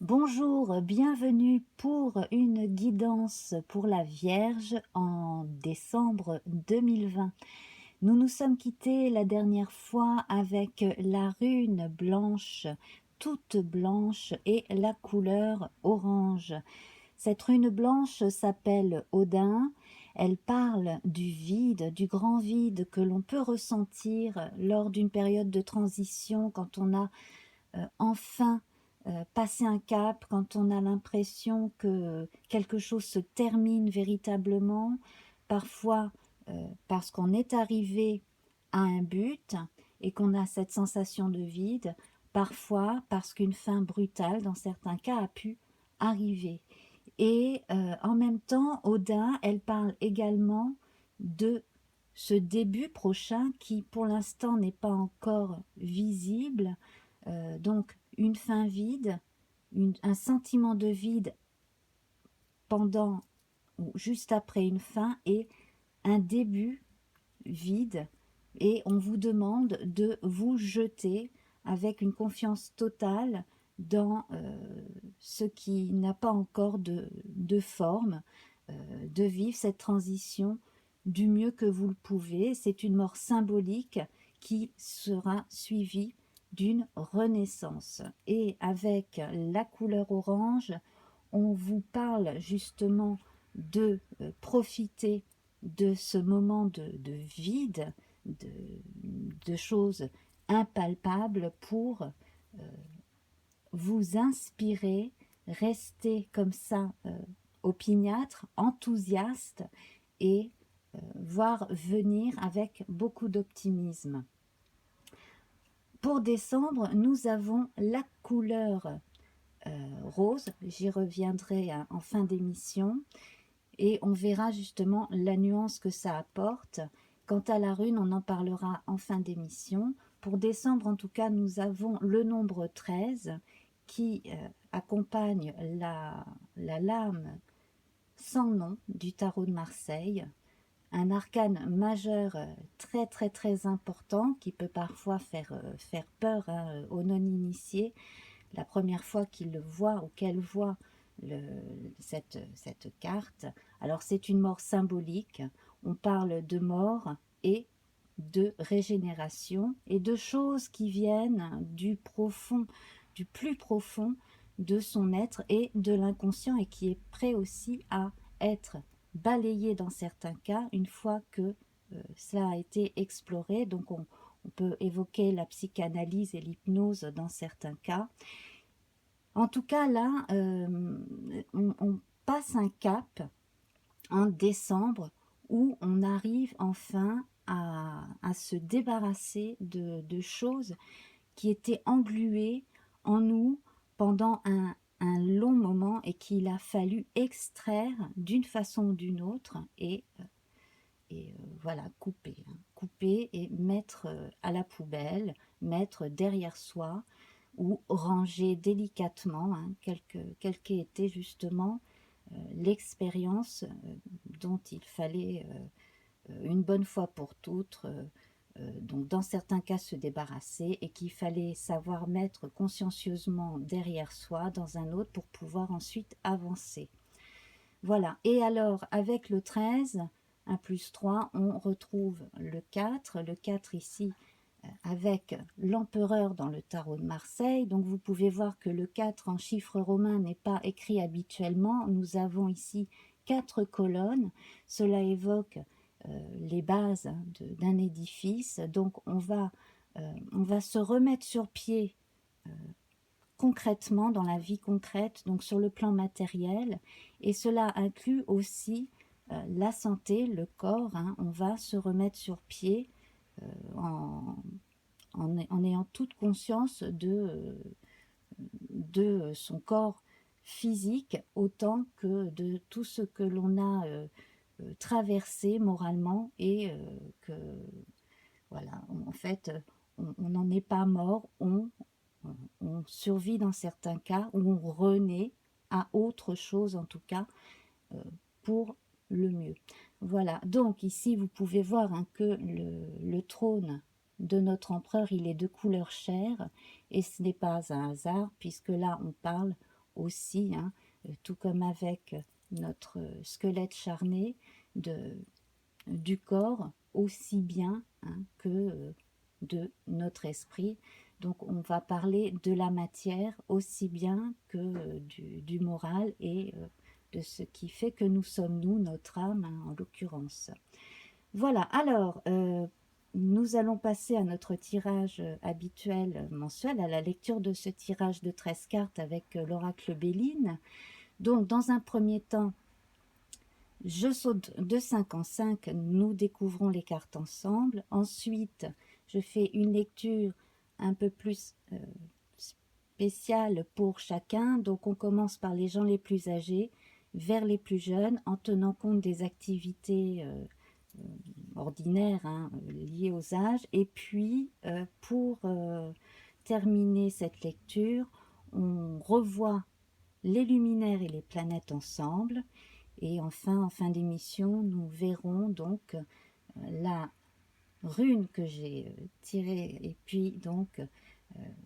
Bonjour, bienvenue pour une guidance pour la Vierge en décembre 2020. Nous nous sommes quittés la dernière fois avec la rune blanche, toute blanche et la couleur orange. Cette rune blanche s'appelle Odin. Elle parle du vide, du grand vide que l'on peut ressentir lors d'une période de transition quand on a enfin passer un cap, quand on a l'impression que quelque chose se termine véritablement, parfois parce qu'on est arrivé à un but et qu'on a cette sensation de vide, parfois parce qu'une fin brutale, dans certains cas, a pu arriver. Et en même temps, Odin, elle parle également de ce début prochain qui, pour l'instant, n'est pas encore visible. Donc, une fin vide, un sentiment de vide pendant ou juste après une fin et un début vide. Et on vous demande de vous jeter avec une confiance totale dans ce qui n'a pas encore de forme, de vivre cette transition du mieux que vous le pouvez. C'est une mort symbolique qui sera suivie d'une renaissance. Et avec la couleur orange, on vous parle justement de profiter de ce moment de vide, de, de choses impalpables pour vous inspirer, rester comme ça opiniâtre, enthousiaste et voir venir avec beaucoup d'optimisme. Pour décembre, nous avons la couleur rose, j'y reviendrai en fin d'émission, et on verra justement la nuance que ça apporte. Quant à la rune, on en parlera en fin d'émission. Pour décembre, en tout cas, nous avons le nombre 13 qui accompagne la lame sans nom du tarot de Marseille, un arcane majeur très très très important qui peut parfois faire peur aux non-initiés la première fois qu'il le voit ou qu'elle voit cette carte. Alors c'est une mort symbolique, on parle de mort et de régénération et de choses qui viennent du profond, du plus profond de son être et de l'inconscient et qui est prêt aussi à être balayé dans certains cas une fois que cela a été exploré. Donc on peut évoquer la psychanalyse et l'hypnose dans certains cas. En tout cas, là, on passe un cap en décembre où on arrive enfin à se débarrasser de choses qui étaient engluées en nous pendant un long moment et qu'il a fallu extraire d'une façon ou d'une autre et voilà, couper et mettre à la poubelle, mettre derrière soi ou ranger délicatement, quelle qu'ait été justement l'expérience dont il fallait une bonne fois pour toutes, donc dans certains cas se débarrasser et qu'il fallait savoir mettre consciencieusement derrière soi dans un autre pour pouvoir ensuite avancer. Voilà, et alors avec le 13, 1 plus 3, on retrouve le 4 ici avec l'empereur dans le tarot de Marseille. Donc vous pouvez voir que le 4 en chiffre romain n'est pas écrit habituellement. Nous avons ici 4 colonnes. Cela évoque les bases d'un édifice. Donc on va se remettre sur pied concrètement dans la vie concrète, donc sur le plan matériel. Et cela inclut aussi la santé, le corps. On va se remettre sur pied en ayant toute conscience de son corps physique autant que de tout ce que l'on a traversé moralement et que voilà, en fait on n'en est pas mort, on survit dans certains cas ou on renaît à autre chose en tout cas pour le mieux. Voilà, donc ici vous pouvez voir que le trône de notre empereur, il est de couleur chair, et ce n'est pas un hasard, puisque là on parle aussi, hein, tout comme avec notre squelette charné du corps, aussi bien, hein, que de notre esprit. Donc on va parler de la matière aussi bien que du moral et de ce qui fait que nous sommes nous, notre âme, hein, en l'occurrence. Voilà, alors nous allons passer à notre tirage habituel mensuel, à la lecture de ce tirage de 13 cartes avec l'oracle Béline. Donc dans un premier temps, je saute de 5 en 5, nous découvrons les cartes ensemble. Ensuite, je fais une lecture un peu plus spéciale pour chacun. Donc on commence par les gens les plus âgés vers les plus jeunes en tenant compte des activités ordinaires, hein, liées aux âges. Et puis pour terminer cette lecture, on revoit les luminaires et les planètes ensemble. Et enfin, en fin d'émission, nous verrons donc la rune que j'ai tirée et puis donc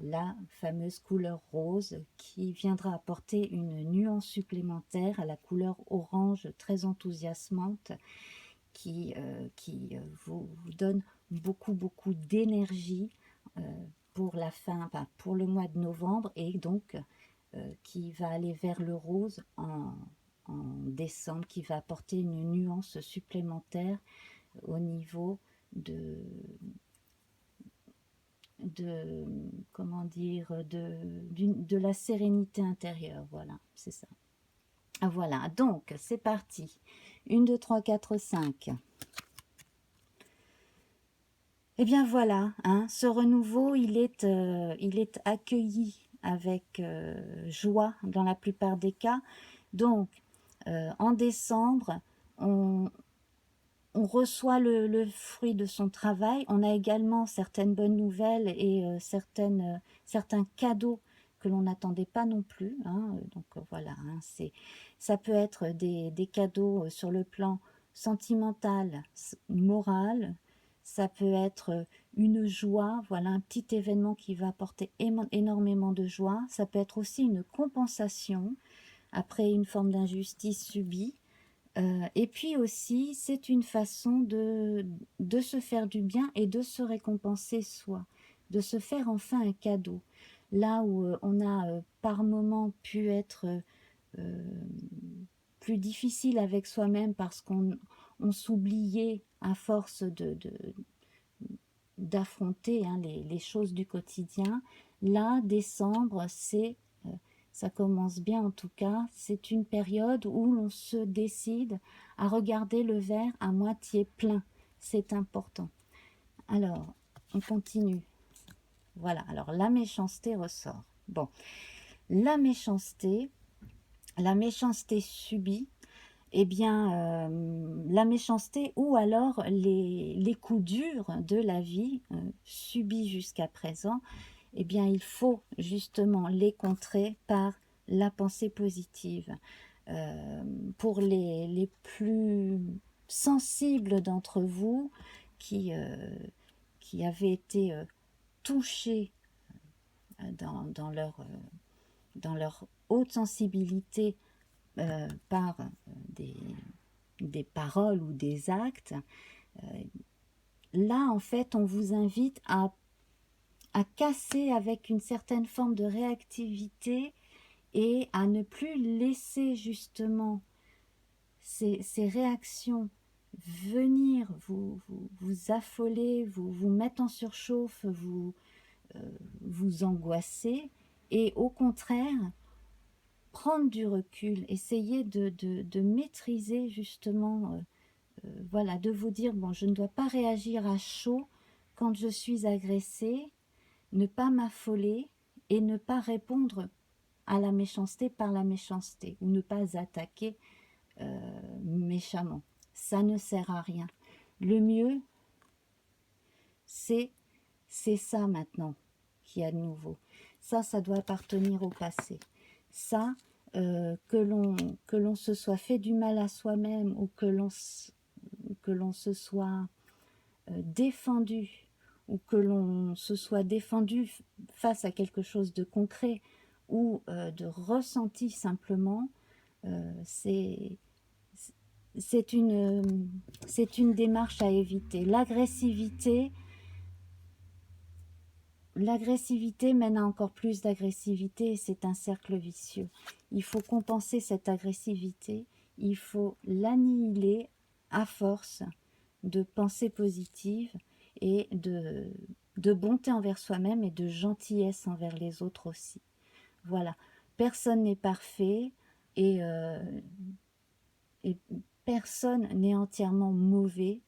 la fameuse couleur rose qui viendra apporter une nuance supplémentaire à la couleur orange très enthousiasmante qui vous donne beaucoup d'énergie pour la fin, enfin, pour le mois de novembre et donc qui va aller vers le rose en décembre, qui va apporter une nuance supplémentaire au niveau comment dire, de la sérénité intérieure. Voilà, c'est ça. Voilà, donc c'est parti. 1, 2, 3, 4, 5. Et bien voilà, hein, ce renouveau, il est accueilli avec joie dans la plupart des cas. Donc, en décembre, on reçoit le fruit de son travail. On a également certaines bonnes nouvelles et certains cadeaux que l'on n'attendait pas non plus, hein. Donc voilà, hein, ça peut être des cadeaux sur le plan sentimental, moral. Ça peut être une joie, voilà, un petit événement qui va apporter énormément de joie. Ça peut être aussi une compensation après une forme d'injustice subie. Et puis aussi, c'est une façon de se faire du bien et de se récompenser soi, de se faire enfin un cadeau. Là où on a par moments pu être plus difficile avec soi-même parce qu'on s'oubliait à force d'affronter, hein, les choses du quotidien. Là, décembre, ça commence bien en tout cas, c'est une période où l'on se décide à regarder le verre à moitié plein. C'est important. Alors, on continue. Voilà, alors la méchanceté ressort. Bon, la méchanceté subie, eh bien, la méchanceté ou alors les coups durs de la vie subis jusqu'à présent, eh bien, il faut justement les contrer par la pensée positive. Pour les plus sensibles d'entre vous qui avaient été touchés dans leur haute sensibilité par des paroles ou des actes, là, en fait, on vous invite à casser avec une certaine forme de réactivité et à ne plus laisser justement ces réactions venir vous affoler, vous mettre en surchauffe, vous angoisser, et au contraire, prendre du recul, essayer de maîtriser justement, voilà, de vous dire, bon, je ne dois pas réagir à chaud quand je suis agressée, ne pas m'affoler et ne pas répondre à la méchanceté par la méchanceté, ou ne pas attaquer méchamment. Ça ne sert à rien. Le mieux, c'est ça maintenant qu'il y a de nouveau. Ça doit appartenir au passé. Ça, que l'on se soit fait du mal à soi-même ou que l'on se soit défendu ou que l'on se soit défendu face à quelque chose de concret ou de ressenti simplement, c'est une démarche à éviter. L'agressivité mène à encore plus d'agressivité et c'est un cercle vicieux. Il faut compenser cette agressivité, il faut l'annihiler à force de pensée positive et de bonté envers soi-même et de gentillesse envers les autres aussi. Voilà, personne n'est parfait et personne n'est entièrement mauvais.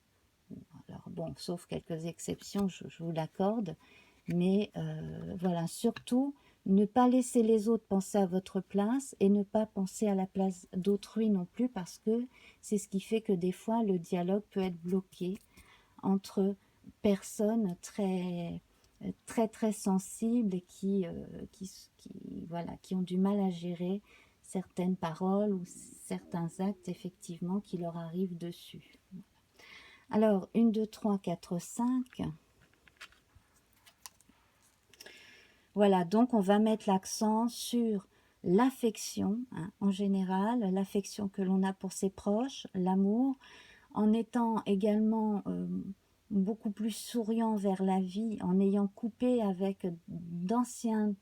Alors bon, sauf quelques exceptions, je vous l'accorde, mais voilà, surtout ne pas laisser les autres penser à votre place et ne pas penser à la place d'autrui non plus, parce que c'est ce qui fait que des fois le dialogue peut être bloqué entre personnes très sensibles et qui ont du mal à gérer certaines paroles ou certains actes effectivement qui leur arrivent dessus. Alors, 1, 2, 3, 4, 5. Voilà, donc on va mettre l'accent sur l'affection, hein, en général, l'affection que l'on a pour ses proches, l'amour, en étant également beaucoup plus souriant vers la vie, en ayant coupé avec d'anciens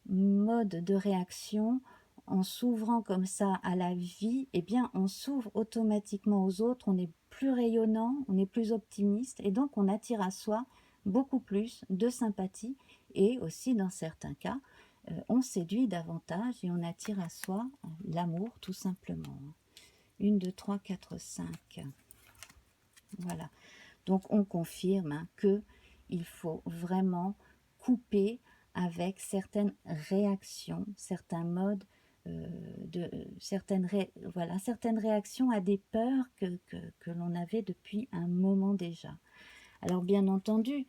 modes de réaction, en s'ouvrant comme ça à la vie, eh bien on s'ouvre automatiquement aux autres, on est plus rayonnant, on est plus optimiste et donc on attire à soi beaucoup plus de sympathie et aussi dans certains cas on séduit davantage et on attire à soi l'amour tout simplement. 1, 2, 3, 4, 5. Voilà. Donc on confirme que il faut vraiment couper avec certaines réactions, certains modes, certaines réactions à des peurs que l'on avait depuis un moment déjà. Alors bien entendu,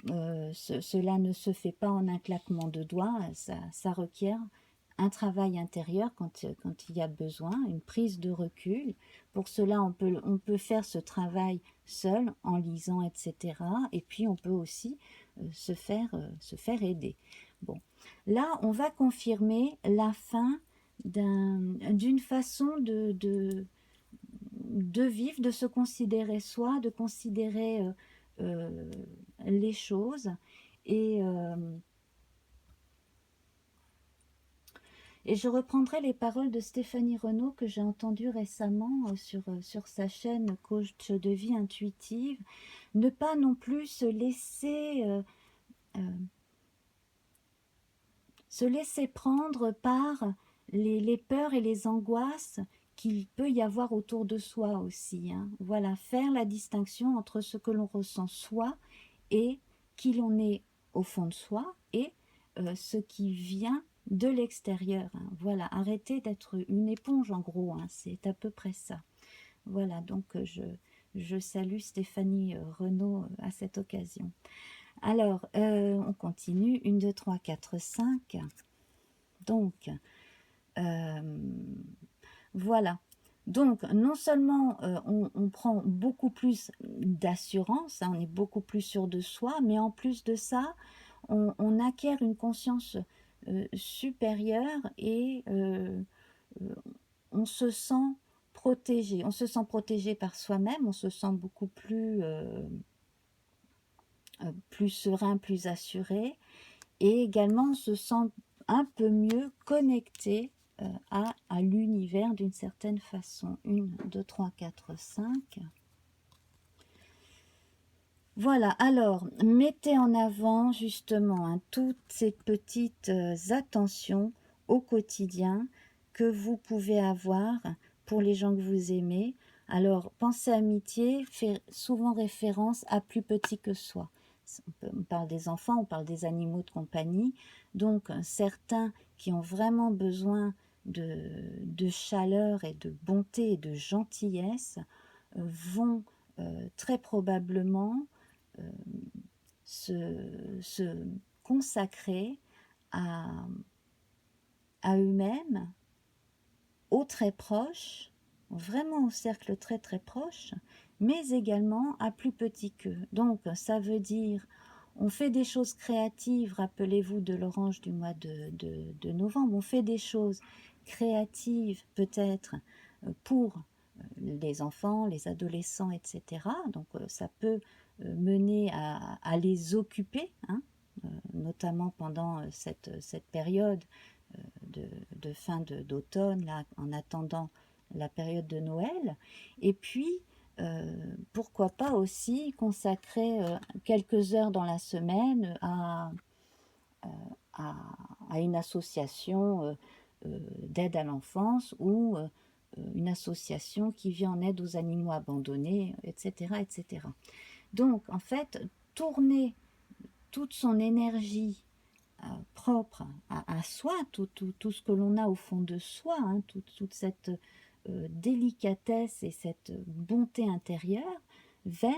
cela ne se fait pas en un claquement de doigts, ça requiert un travail intérieur quand il y a besoin, une prise de recul. Pour cela, on peut faire ce travail seul, en lisant, etc. Et puis, on peut aussi se faire aider. Bon, là, on va confirmer la fin d'une façon de vivre, de se considérer soi, de considérer les choses. Et je reprendrai les paroles de Stéphanie Renaud que j'ai entendues récemment sur sa chaîne Coach de vie intuitive. Ne pas non plus se laisser prendre par les peurs et les angoisses qu'il peut y avoir autour de soi aussi, hein. Voilà, faire la distinction entre ce que l'on ressent soi et qui l'on est au fond de soi et ce qui vient de l'extérieur, hein. Voilà, arrêter d'être une éponge en gros, hein, c'est à peu près ça. Voilà, donc je salue Stéphanie Renaud à cette occasion. Alors, on continue, 1, 2, 3, 4, 5. Donc, voilà. Donc, non seulement on prend beaucoup plus d'assurance, hein, on est beaucoup plus sûr de soi, mais en plus de ça, on acquiert une conscience supérieure et on se sent protégé. On se sent protégé par soi-même, on se sent beaucoup plus serein, plus assuré. Et également, on se sent un peu mieux connecté à l'univers d'une certaine façon. 1, 2, 3, 4, 5. Voilà, alors, mettez en avant justement, hein, toutes ces petites attentions au quotidien que vous pouvez avoir pour les gens que vous aimez. Alors, pensée amitié fait souvent référence à plus petit que soi. On parle des enfants, on parle des animaux de compagnie. Donc, certains qui ont vraiment besoin de chaleur et de bonté et de gentillesse vont très probablement se consacrer à eux-mêmes, aux très proches, vraiment au cercle très proche, mais également à plus petit qu'eux. Donc ça veut dire on fait des choses créatives, rappelez-vous de l'orange du mois de novembre, on fait des choses créatives peut-être pour les enfants, les adolescents, etc. Donc ça peut mener à les occuper, hein, notamment pendant cette période de, de fin d'automne, là, en attendant la période de Noël. Et puis, pourquoi pas aussi consacrer quelques heures dans la semaine à, à une association d'aide à l'enfance ou une association qui vient en aide aux animaux abandonnés, etc., etc. Donc, en fait, tourner toute son énergie propre à soi, tout ce que l'on a au fond de soi, hein, toute cette délicatesse et cette bonté intérieure vers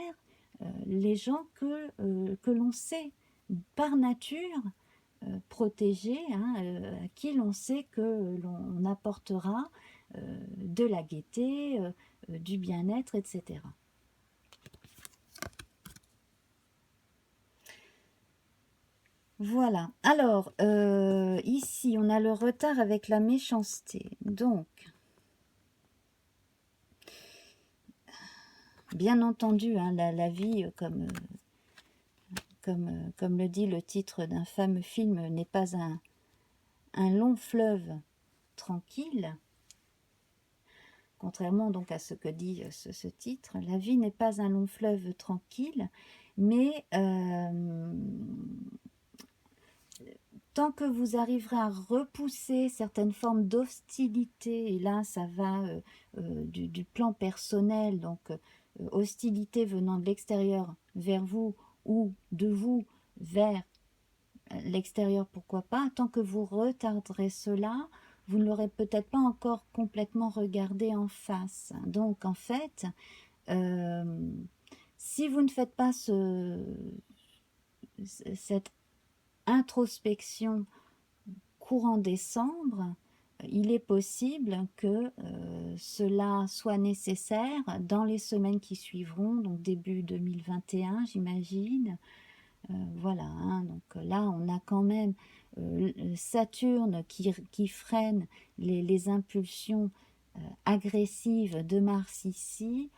les gens que l'on sait par nature protégés, hein, à qui l'on sait que l'on apportera de la gaieté, du bien-être, etc. Voilà. Alors, ici, on a le retard avec la méchanceté. Donc, bien entendu, hein, la vie, comme le dit le titre d'un fameux film, n'est pas un long fleuve tranquille. Contrairement donc à ce que dit ce titre, la vie n'est pas un long fleuve tranquille, mais tant que vous arriverez à repousser certaines formes d'hostilité, et là ça va du plan personnel, donc hostilité venant de l'extérieur vers vous ou de vous vers l'extérieur, pourquoi pas, tant que vous retarderez cela, vous ne l'aurez peut-être pas encore complètement regardé en face. Donc en fait, si vous ne faites pas cette introspection courant décembre, il est possible que cela soit nécessaire dans les semaines qui suivront, donc début 2021 j'imagine. Voilà, hein, donc là on a quand même Saturne qui freine les impulsions agressives de Mars ici.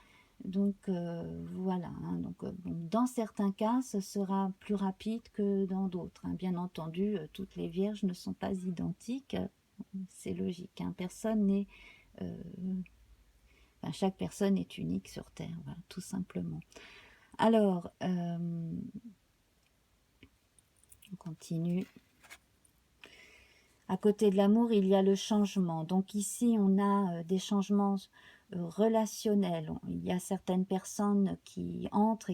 Donc voilà, hein, donc, bon, dans certains cas ce sera plus rapide que dans d'autres, hein. Bien entendu toutes les vierges ne sont pas identiques, c'est logique, hein. Personne n'est enfin, chaque personne est unique sur Terre, voilà, tout simplement. Alors on continue. À côté de l'amour, il y a le changement. Donc ici, on a des changements relationnels. Il y a certaines personnes qui entrent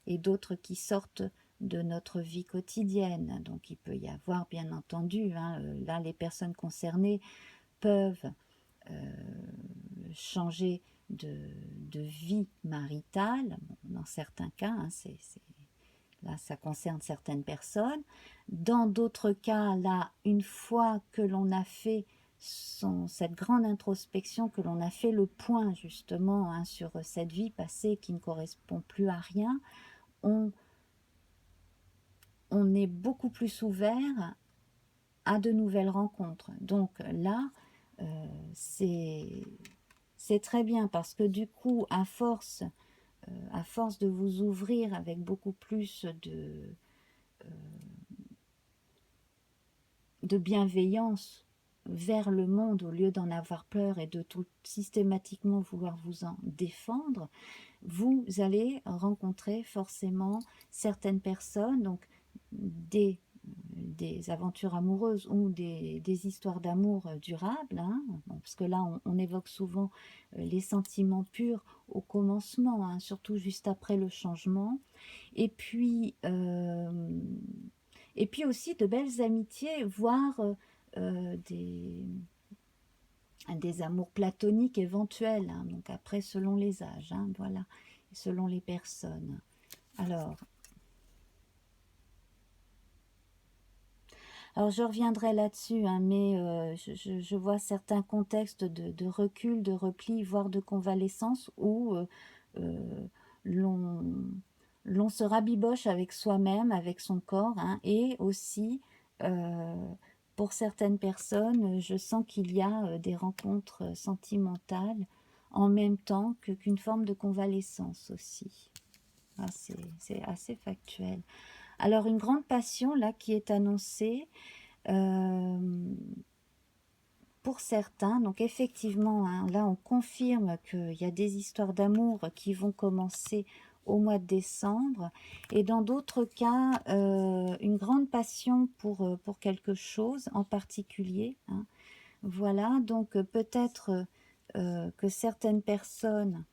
et d'autres qui sortent de notre vie quotidienne. Donc il peut y avoir, bien entendu, hein, là, les personnes concernées peuvent changer de vie maritale. Bon, dans certains cas, hein, là, ça concerne certaines personnes. Dans d'autres cas, là, une fois que l'on a fait cette grande introspection, que l'on a fait le point justement, hein, sur cette vie passée qui ne correspond plus à rien, on est beaucoup plus ouvert à de nouvelles rencontres. Donc là, c'est très bien parce que du coup, à force de vous ouvrir avec beaucoup plus de bienveillance vers le monde au lieu d'en avoir peur et de tout systématiquement vouloir vous en défendre, vous allez rencontrer forcément certaines personnes, donc des aventures amoureuses ou des histoires d'amour durables, hein, bon, parce que là on évoque souvent les sentiments purs au commencement, hein, surtout juste après le changement, et puis aussi de belles amitiés, voire des amours platoniques éventuels, hein, donc après selon les âges, hein, voilà, selon les personnes. Alors je reviendrai là-dessus, hein, mais je vois certains contextes de recul, de repli, voire de convalescence où l'on l'on se rabiboche avec soi-même, avec son corps, hein, et aussi, pour certaines personnes, je sens qu'il y a des rencontres sentimentales en même temps qu'une forme de convalescence aussi. Ah, c'est assez factuel. Alors, une grande passion, là, qui est annoncée, pour certains, donc effectivement, hein, là, on confirme qu'il y a des histoires d'amour qui vont commencer au mois de décembre, et dans d'autres cas, une grande passion pour quelque chose en particulier, hein. Voilà, donc peut-être que certaines personnes...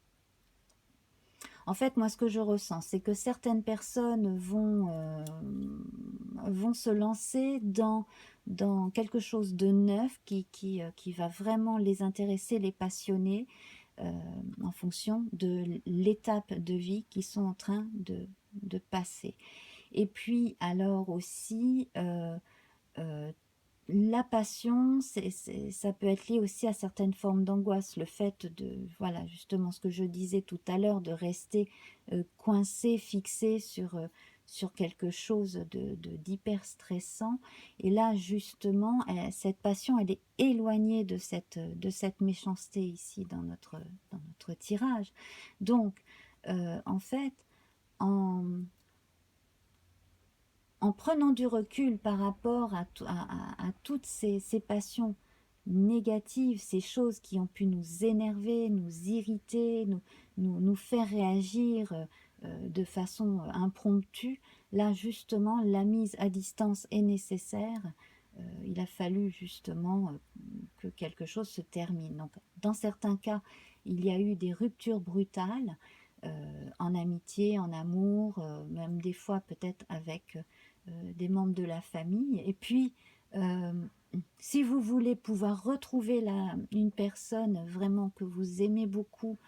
En fait, moi, ce que je ressens, c'est que certaines personnes vont se lancer dans quelque chose de neuf qui va vraiment les intéresser, les passionner, en fonction de l'étape de vie qu'ils sont en train de passer. Et puis, alors aussi, la passion, ça peut être lié aussi à certaines formes d'angoisse. Le fait de, voilà, justement ce que je disais tout à l'heure, de rester coincé, fixé sur quelque chose d'hyper stressant. Et là, justement, cette passion, elle est éloignée de cette méchanceté ici dans notre tirage. Donc, en fait, en prenant du recul par rapport à toutes ces passions négatives, ces choses qui ont pu nous énerver, nous irriter, nous faire réagir de façon impromptue, là justement la mise à distance est nécessaire. Il a fallu justement que quelque chose se termine. Donc, dans certains cas, il y a eu des ruptures brutales, en amitié, en amour, même des fois peut-être avec des membres de la famille. Et puis, euh, si vous voulez pouvoir retrouver une personne vraiment que vous aimez beaucoup,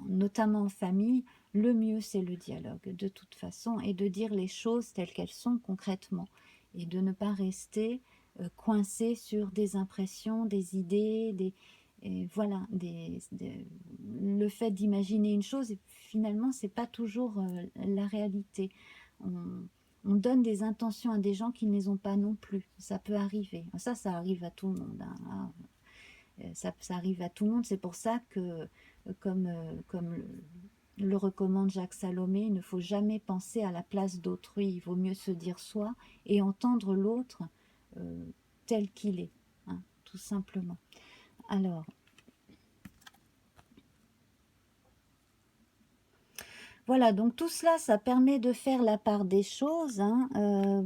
notamment en famille, le mieux c'est le dialogue de toute façon, et de dire les choses telles qu'elles sont concrètement, et de ne pas rester coincé sur des impressions, des idées, et voilà, le fait d'imaginer une chose, finalement, c'est pas toujours la réalité. On, on donne des intentions à des gens qui ne les ont pas non plus. Ça peut arriver. Ça arrive à tout le monde, hein. Ça arrive à tout le monde. C'est pour ça que, comme le recommande Jacques Salomé, il ne faut jamais penser à la place d'autrui. Il vaut mieux se dire soi et entendre l'autre euh, tel qu'il est, hein, tout simplement. Alors, voilà, donc tout cela, ça permet de faire la part des choses, hein.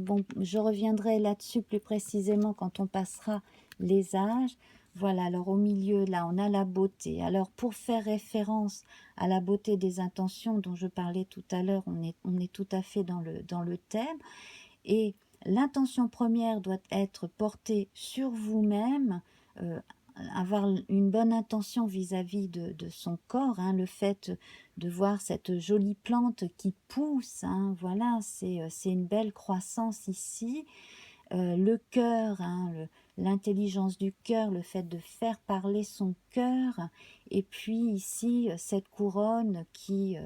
Bon, je reviendrai là-dessus plus précisément quand on passera les âges. Voilà, alors au milieu, là, on a la beauté. Alors, pour faire référence à la beauté des intentions dont je parlais tout à l'heure, on est tout à fait dans le thème. Et l'intention première doit être portée sur vous-même, euh, avoir une bonne intention vis-à-vis de son corps, hein, le fait de voir cette jolie plante qui pousse, hein, voilà, c'est une belle croissance ici. Le cœur, hein, l'intelligence du cœur, le fait de faire parler son cœur, et puis ici, cette couronne qui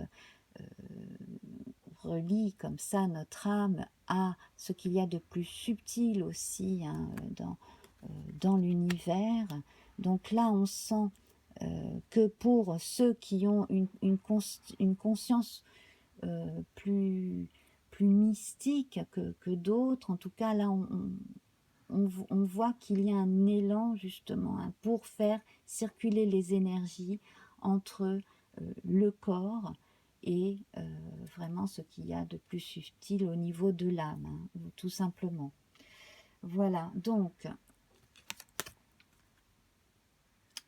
relie comme ça notre âme à ce qu'il y a de plus subtil aussi, hein, dans l'univers. Donc là, on sent que pour ceux qui ont une conscience plus mystique que d'autres, en tout cas là, on voit qu'il y a un élan justement, hein, pour faire circuler les énergies entre le corps et vraiment ce qu'il y a de plus subtil au niveau de l'âme, hein, tout simplement. Voilà, donc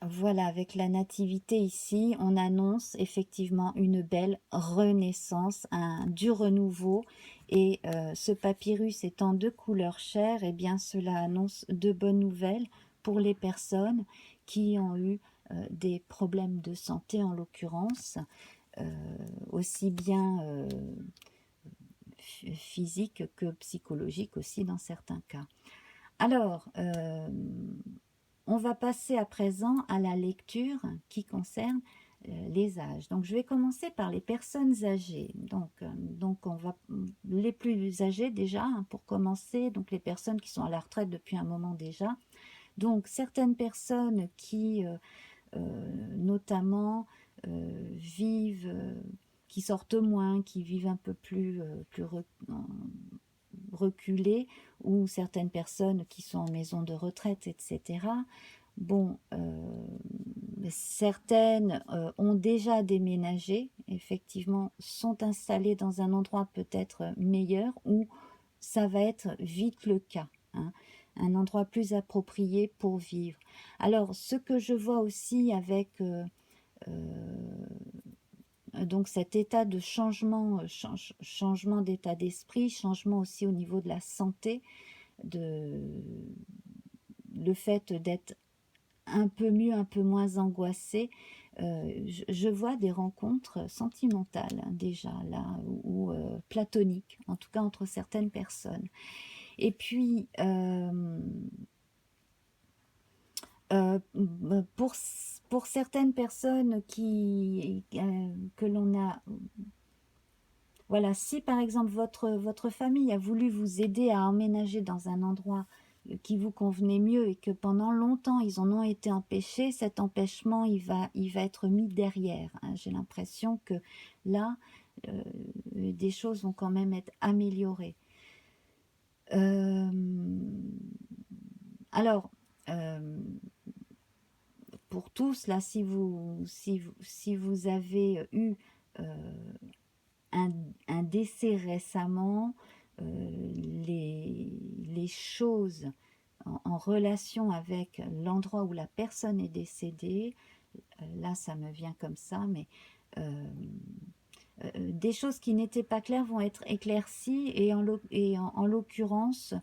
voilà, avec la nativité ici, on annonce effectivement une belle renaissance, du renouveau. Et ce papyrus étant de couleur chair, eh bien cela annonce de bonnes nouvelles pour les personnes qui ont eu des problèmes de santé en l'occurrence, aussi bien physique que psychologique aussi dans certains cas. Alors, on va passer à présent à la lecture qui concerne les âges. Donc je vais commencer par les personnes âgées. Donc on va les plus âgées déjà, hein, pour commencer, donc les personnes qui sont à la retraite depuis un moment déjà. Donc certaines personnes qui notamment vivent, qui sortent moins, qui vivent un peu plus reculées, ou certaines personnes qui sont en maison de retraite, etc. Bon, certaines ont déjà déménagé, effectivement, sont installées dans un endroit peut-être meilleur, où ça va être vite le cas, hein, un endroit plus approprié pour vivre. Alors, ce que je vois aussi avec donc cet état de changement, changement d'état d'esprit, changement aussi au niveau de la santé, le fait d'être un peu mieux, un peu moins angoissé, je vois des rencontres sentimentales, hein, déjà là, ou platoniques, en tout cas entre certaines personnes. Et puis, pour certaines personnes que l'on a... Voilà, si par exemple votre famille a voulu vous aider à emménager dans un endroit qui vous convenait mieux, et que pendant longtemps ils en ont été empêchés, cet empêchement il va être mis derrière, hein. J'ai l'impression que là, des choses vont quand même être améliorées. Alors, pour tous, là, si vous avez eu un décès récemment, les choses en relation avec l'endroit où la personne est décédée, là ça me vient comme ça, mais des choses qui n'étaient pas claires vont être éclaircies, et en l'occurrence,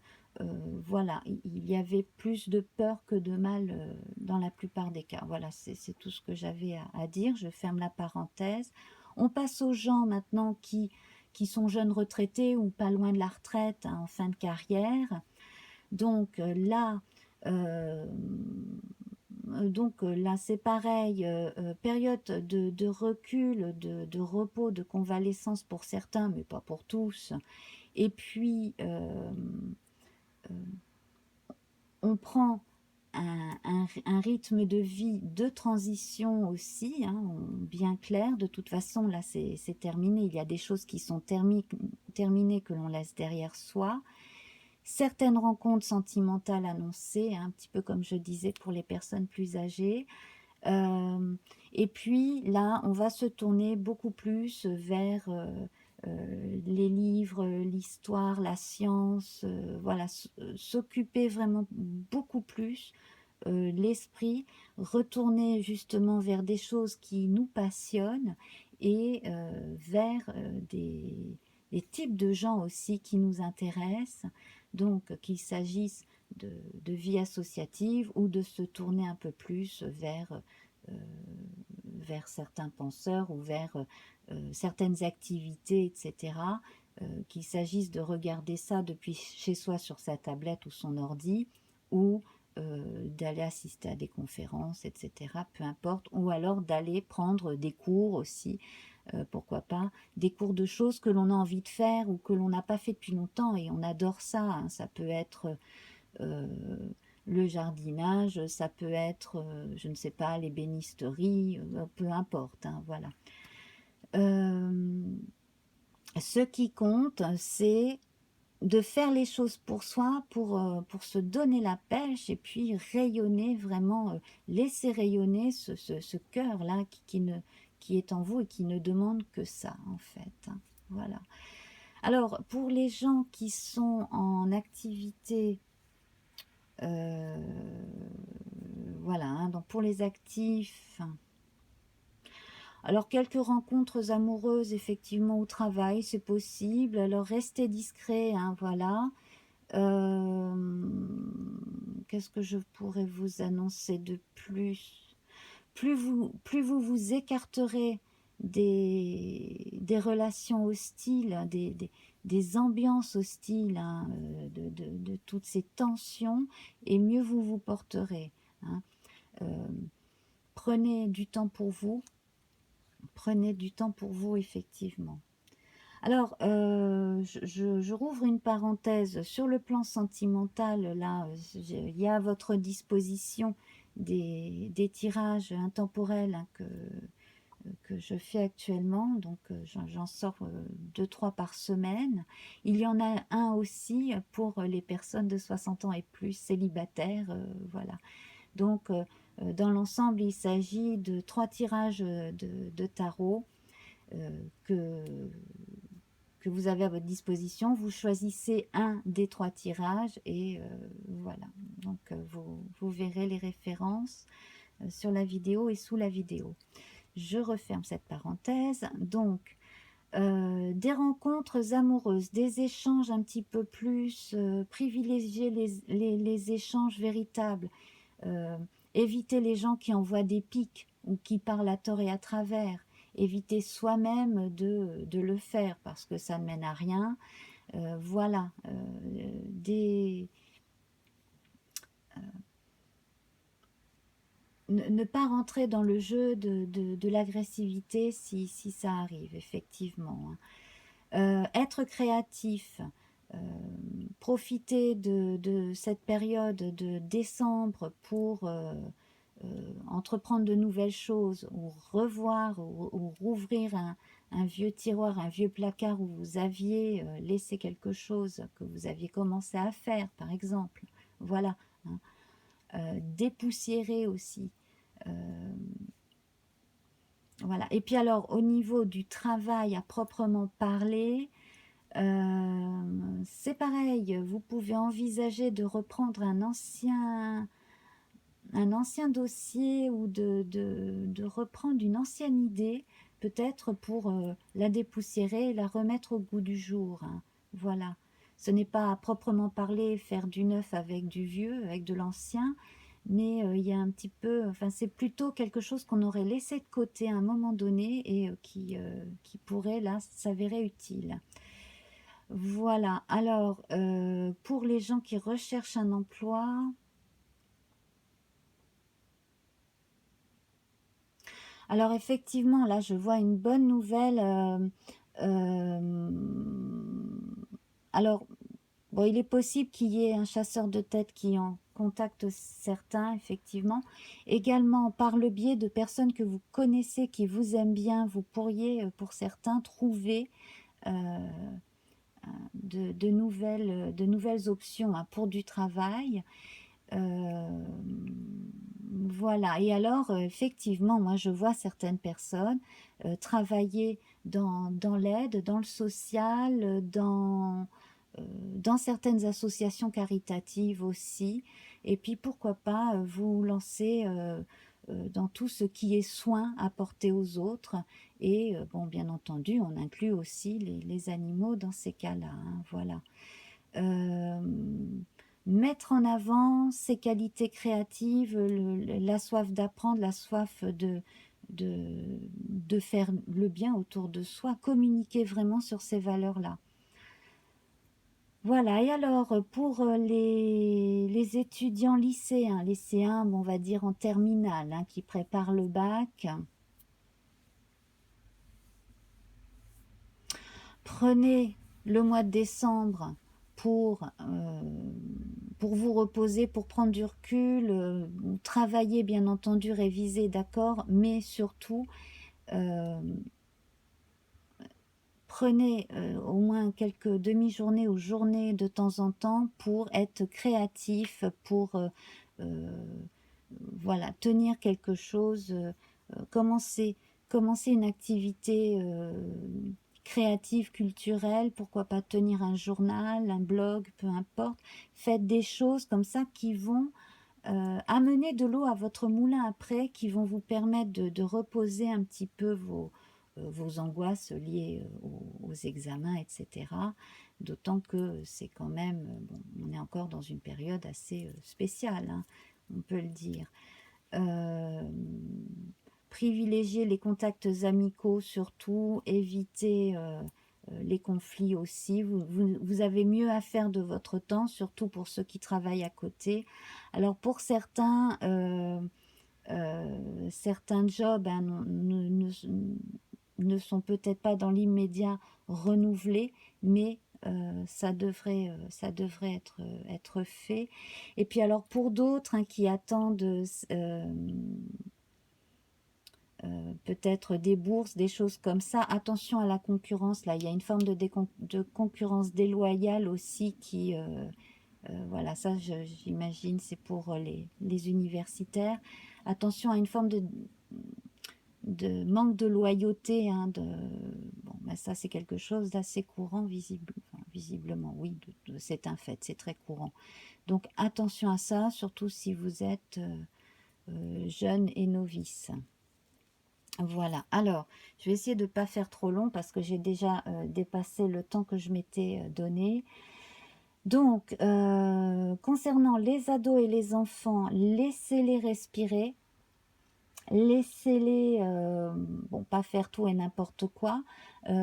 voilà, il y avait plus de peur que de mal dans la plupart des cas. Voilà, c'est tout ce que j'avais à dire. Je ferme la parenthèse. On passe aux gens maintenant qui sont jeunes retraités ou pas loin de la retraite, hein, en fin de carrière. Donc là, c'est pareil, période de recul, de repos, de convalescence pour certains, mais pas pour tous. Et puis, on prend un rythme de vie de transition aussi, hein, bien clair. De toute façon, là, c'est terminé. Il y a des choses qui sont terminées que l'on laisse derrière soi. Certaines rencontres sentimentales annoncées, hein, un petit peu comme je disais pour les personnes plus âgées. Et puis là, on va se tourner beaucoup plus vers les livres, l'histoire, la science, voilà, s'occuper vraiment beaucoup plus l'esprit, retourner justement vers des choses qui nous passionnent, et vers des types de gens aussi qui nous intéressent, donc qu'il s'agisse de vie associative, ou de se tourner un peu plus vers certains penseurs, ou vers certaines activités, etc. Qu'il s'agisse de regarder ça depuis chez soi sur sa tablette ou son ordi, ou d'aller assister à des conférences, etc. Peu importe, ou alors d'aller prendre des cours aussi, pourquoi pas, des cours de choses que l'on a envie de faire ou que l'on n'a pas fait depuis longtemps, et on adore ça, hein. Ça peut être euh, le jardinage, ça peut être, je ne sais pas, l'ébénisterie, peu importe, hein, voilà. Ce qui compte, c'est de faire les choses pour soi, pour se donner la pêche, et puis rayonner vraiment, laisser rayonner ce cœur-là qui est en vous, et qui ne demande que ça, en fait, hein. Voilà. Alors, pour les gens qui sont en activité, voilà, hein, donc pour les actifs, alors quelques rencontres amoureuses effectivement au travail, c'est possible. Alors restez discret, hein, voilà. Qu'est-ce que je pourrais vous annoncer de plus? Plus vous vous écarterez des relations hostiles, hein, des ambiances hostiles, hein, de toutes ces tensions, et mieux vous vous porterez, hein. Prenez du temps pour vous, prenez du temps pour vous, effectivement. Alors, je rouvre une parenthèse. Sur le plan sentimental, là, il y a à votre disposition des tirages intemporels, hein, que je fais actuellement. Donc, j'en sors 2-3 par semaine. Il y en a un aussi pour les personnes de 60 ans et plus, célibataires. Voilà. Donc, dans l'ensemble, il s'agit de 3 tirages de tarot que vous avez à votre disposition. Vous choisissez un des 3 tirages et voilà. Donc, vous verrez les références sur la vidéo et sous la vidéo. Je referme cette parenthèse. Donc, des rencontres amoureuses, des échanges un petit peu plus, privilégier les échanges véritables, éviter les gens qui envoient des pics ou qui parlent à tort et à travers, éviter soi-même de le faire parce que ça ne mène à rien. Voilà, ne pas rentrer dans le jeu de l'agressivité si ça arrive, effectivement. Être créatif, profiter de cette période de décembre pour entreprendre de nouvelles choses ou revoir ou rouvrir un vieux tiroir, un vieux placard où vous aviez laissé quelque chose que vous aviez commencé à faire, par exemple. Voilà. Hein. Dépoussiérer aussi. Voilà. Et puis alors, au niveau du travail à proprement parler, c'est pareil, vous pouvez envisager de reprendre un ancien dossier ou de reprendre une ancienne idée, peut-être pour la dépoussiérer et la remettre au goût du jour. Hein. Voilà. Ce n'est pas à proprement parler faire du neuf avec du vieux, avec de l'ancien, mais il y a un petit peu, enfin c'est plutôt quelque chose qu'on aurait laissé de côté à un moment donné et qui pourrait là s'avérer utile. Voilà, alors pour les gens qui recherchent un emploi, alors effectivement là je vois une bonne nouvelle. Euh, alors bon, il est possible qu'il y ait un chasseur de tête qui en contacte certains, effectivement. Également, par le biais de personnes que vous connaissez, qui vous aiment bien, vous pourriez, pour certains, trouver euh, de nouvelles options hein, pour du travail. Euh, voilà. Et alors, effectivement, moi, je vois certaines personnes travailler dans l'aide, dans le social, dans certaines associations caritatives aussi. Et puis, pourquoi pas vous lancer dans tout ce qui est soin apporté aux autres. Et, bon, bien entendu, on inclut aussi les animaux dans ces cas-là. Hein, voilà. Euh, mettre en avant ses qualités créatives, la soif d'apprendre, la soif de faire le bien autour de soi, communiquer vraiment sur ces valeurs-là. Voilà, et alors pour les étudiants lycéens, bon, on va dire en terminale, hein, qui préparent le bac, prenez le mois de décembre pour vous reposer, pour prendre du recul, travailler bien entendu, réviser, d'accord, mais surtout prenez au moins quelques demi-journées ou journées de temps en temps pour être créatif, pour voilà, tenir quelque chose, commencer une activité créative, culturelle, pourquoi pas tenir un journal, un blog, peu importe. Faites des choses comme ça qui vont amener de l'eau à votre moulin après, qui vont vous permettre de reposer un petit peu vos angoisses liées aux examens, etc. D'autant que c'est quand même, bon, on est encore dans une période assez spéciale, hein, on peut le dire. Privilégier les contacts amicaux surtout, éviter les conflits aussi. Vous avez mieux à faire de votre temps, surtout pour ceux qui travaillent à côté. Alors pour certains, certains jobs hein, ne sont peut-être pas dans l'immédiat renouvelés, mais ça devrait être fait. Et puis alors pour d'autres hein, qui attendent peut-être des bourses, des choses comme ça, attention à la concurrence. Là, il y a une forme de concurrence déloyale aussi qui... voilà, ça j'imagine c'est pour les universitaires. Attention à une forme de manque de loyauté. Hein, bon, ben ça c'est quelque chose d'assez courant, visiblement, oui, c'est un fait, c'est très courant. Donc attention à ça, surtout si vous êtes jeune et novice. Voilà, alors je vais essayer de ne pas faire trop long parce que j'ai déjà dépassé le temps que je m'étais donné. Donc, concernant les ados et les enfants, laissez-les respirer, laissez-les, bon, pas faire tout et n'importe quoi,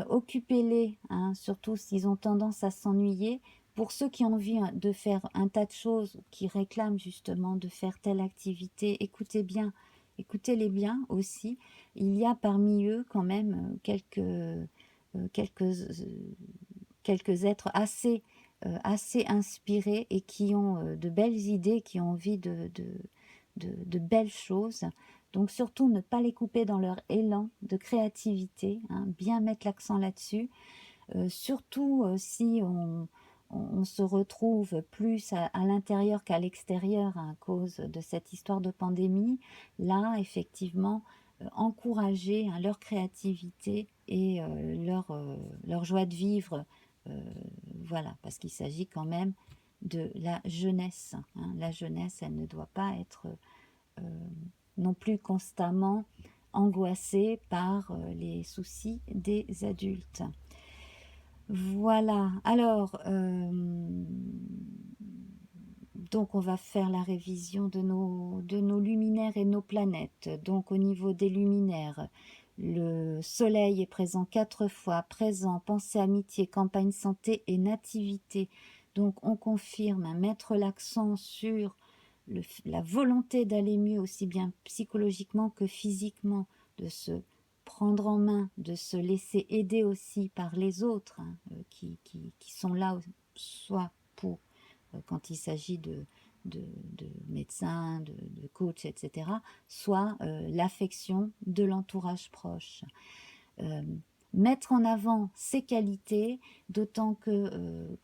occupez-les, hein, surtout s'ils ont tendance à s'ennuyer. Pour ceux qui ont envie de faire un tas de choses, qui réclament justement de faire telle activité, écoutez bien, écoutez-les bien aussi. Il y a parmi eux quand même quelques êtres assez inspirés et qui ont de belles idées, qui ont envie de belles choses. Donc surtout ne pas les couper dans leur élan de créativité, hein, bien mettre l'accent là-dessus. Surtout si on se retrouve plus à l'intérieur qu'à l'extérieur hein, à cause de cette histoire de pandémie, là effectivement encourager hein, leur créativité et leur joie de vivre, voilà, parce qu'il s'agit quand même de la jeunesse. Hein. La jeunesse, elle ne doit pas être non plus constamment angoissée par les soucis des adultes. Voilà, alors, donc on va faire la révision de nos luminaires et nos planètes. Donc au niveau des luminaires, le soleil est présent 4 fois, présent, pensée, amitié, campagne, santé et nativité. Donc on confirme, hein, mettre l'accent sur la volonté d'aller mieux aussi bien psychologiquement que physiquement, de se prendre en main, de se laisser aider aussi par les autres hein, qui sont là soit pour quand il s'agit de médecins, de coachs, etc., soit l'affection de l'entourage proche. Mettre en avant ses qualités, d'autant que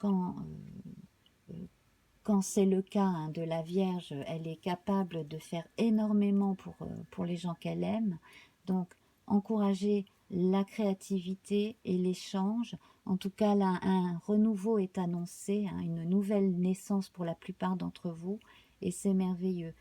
quand c'est le cas hein, de la Vierge, elle est capable de faire énormément pour les gens qu'elle aime. Donc, encourager la créativité et l'échange. En tout cas, là, un renouveau est annoncé, hein, une nouvelle naissance pour la plupart d'entre vous, et c'est merveilleux.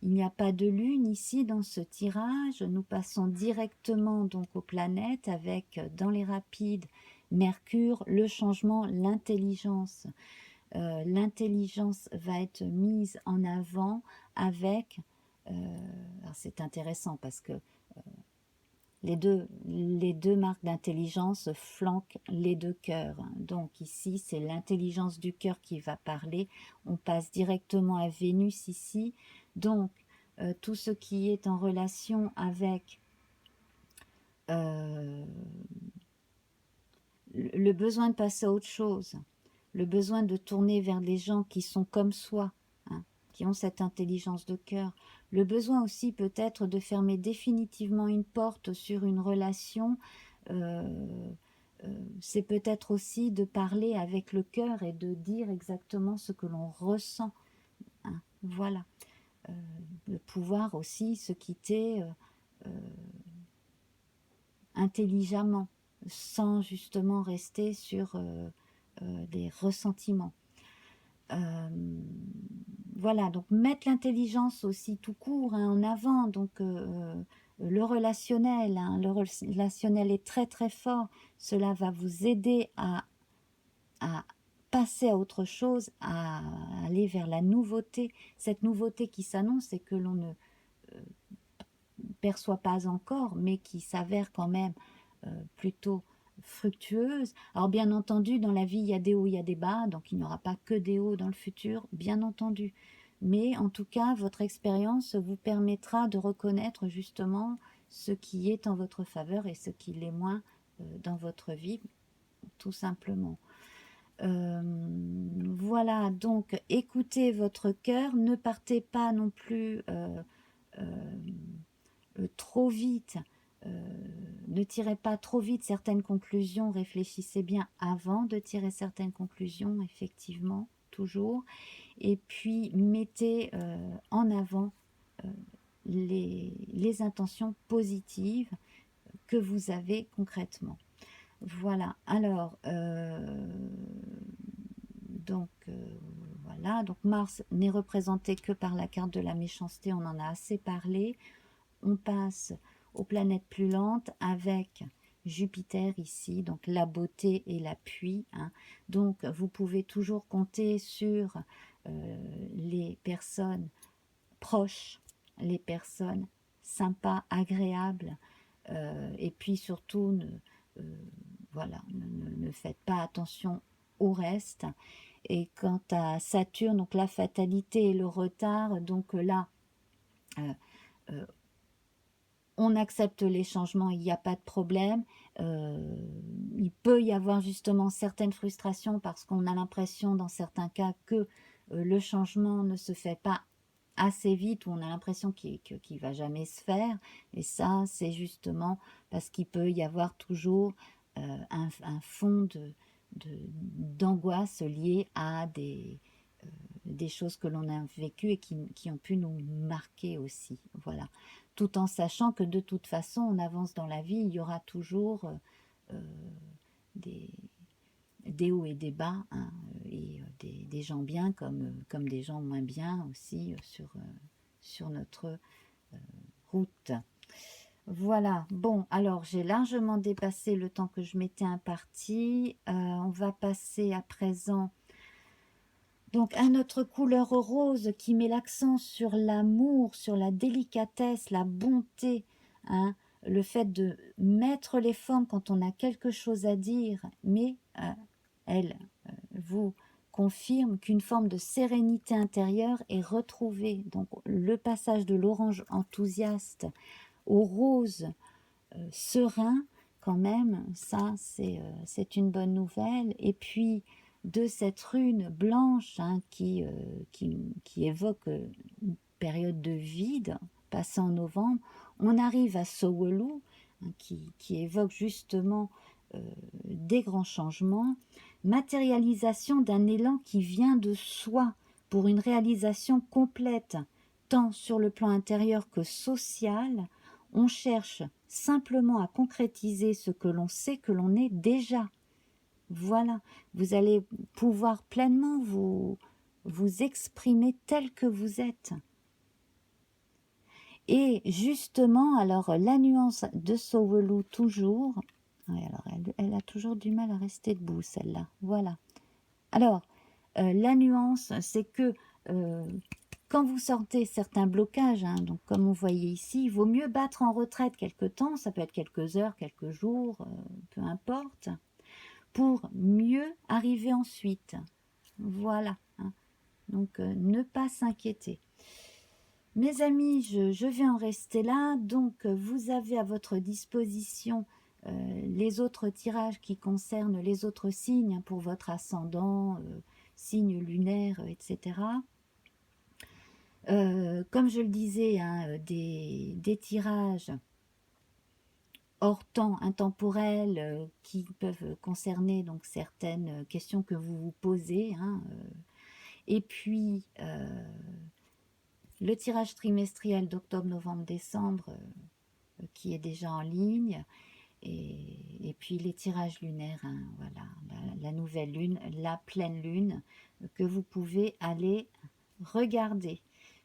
Il n'y a pas de lune ici dans ce tirage. Nous passons directement donc aux planètes avec, dans les rapides, Mercure, le changement, l'intelligence. L'intelligence va être mise en avant avec, c'est intéressant parce que les deux marques d'intelligence flanquent les deux cœurs. Donc ici, c'est l'intelligence du cœur qui va parler. On passe directement à Vénus ici. Donc, tout ce qui est en relation avec le besoin de passer à autre chose, le besoin de tourner vers des gens qui sont comme soi, hein, qui ont cette intelligence de cœur, le besoin aussi peut-être de fermer définitivement une porte sur une relation, c'est peut-être aussi de parler avec le cœur et de dire exactement ce que l'on ressent. Hein, voilà. De pouvoir aussi se quitter intelligemment, sans justement rester sur des ressentiments. Voilà, donc mettre l'intelligence aussi tout court hein, en avant, donc le relationnel, hein, le relationnel est très très fort, cela va vous aider à passer à autre chose, à aller vers la nouveauté, cette nouveauté qui s'annonce et que l'on ne perçoit pas encore, mais qui s'avère quand même plutôt fructueuse. Alors bien entendu, dans la vie, il y a des hauts, il y a des bas, donc il n'y aura pas que des hauts dans le futur, bien entendu. Mais en tout cas, votre expérience vous permettra de reconnaître justement ce qui est en votre faveur et ce qui l'est moins dans votre vie, tout simplement. Voilà, donc écoutez votre cœur, ne partez pas non plus trop vite, ne tirez pas trop vite certaines conclusions, réfléchissez bien avant de tirer certaines conclusions, effectivement, toujours, et puis mettez en avant les intentions positives que vous avez concrètement. Voilà, alors, voilà, donc Mars n'est représenté que par la carte de la méchanceté, on en a assez parlé. On passe aux planètes plus lentes avec Jupiter ici, donc la beauté et l'appui. Hein. Donc vous pouvez toujours compter sur les personnes proches, les personnes sympas, agréables, et puis surtout, voilà, ne faites pas attention au reste. Et quant à Saturne, donc la fatalité et le retard, donc là, on accepte les changements, il n'y a pas de problème. Il peut y avoir justement certaines frustrations parce qu'on a l'impression dans certains cas que le changement ne se fait pas assez vite, ou on a l'impression qu'il ne va jamais se faire. Et ça, c'est justement parce qu'il peut y avoir toujours un fond d'angoisse lié à des choses que l'on a vécues et qui ont pu nous marquer aussi. Voilà. Tout en sachant que de toute façon, on avance dans la vie, il y aura toujours des hauts et des bas, hein, et des gens bien comme des gens moins bien aussi sur notre route. Voilà, bon, alors j'ai largement dépassé le temps que je m'étais imparti. On va passer à présent donc à notre couleur rose qui met l'accent sur l'amour, sur la délicatesse, la bonté, hein, le fait de mettre les formes quand on a quelque chose à dire, mais elle vous confirme qu'une forme de sérénité intérieure est retrouvée. Donc le passage de l'orange enthousiaste au rose serein, quand même, ça c'est une bonne nouvelle. Et puis de cette rune blanche, hein, qui évoque une période de vide, passée en novembre, on arrive à Sowelu, hein, qui évoque justement des grands changements, matérialisation d'un élan qui vient de soi pour une réalisation complète, tant sur le plan intérieur que social. On cherche simplement à concrétiser ce que l'on sait que l'on est déjà. Voilà, vous allez pouvoir pleinement vous exprimer tel que vous êtes. Et justement, alors la nuance de Sowelu toujours, oui, alors elle a toujours du mal à rester debout celle-là, voilà. Alors, la nuance, c'est que quand vous sortez certains blocages, hein, donc comme on voyait ici, il vaut mieux battre en retraite quelque temps, ça peut être quelques heures, quelques jours, peu importe, pour mieux arriver ensuite. Voilà. Hein. Donc, ne pas s'inquiéter. Mes amis, je vais en rester là. Donc, vous avez à votre disposition les autres tirages qui concernent les autres signes, hein, pour votre ascendant, signe lunaire, etc. Comme je le disais, hein, des tirages hors temps, intemporels, qui peuvent concerner donc certaines questions que vous vous posez. Hein, et puis, le tirage trimestriel d'octobre, novembre, décembre, qui est déjà en ligne. Et puis les tirages lunaires, hein, voilà, la nouvelle lune, la pleine lune, que vous pouvez aller regarder.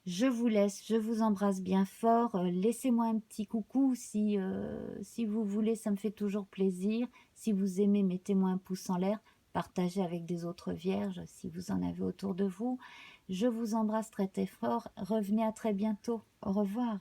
Je vous laisse, je vous embrasse bien fort. Laissez-moi un petit coucou si vous voulez, ça me fait toujours plaisir. Si vous aimez, mettez-moi un pouce en l'air. Partagez avec des autres vierges si vous en avez autour de vous. Je vous embrasse très très fort. Revenez à très bientôt. Au revoir.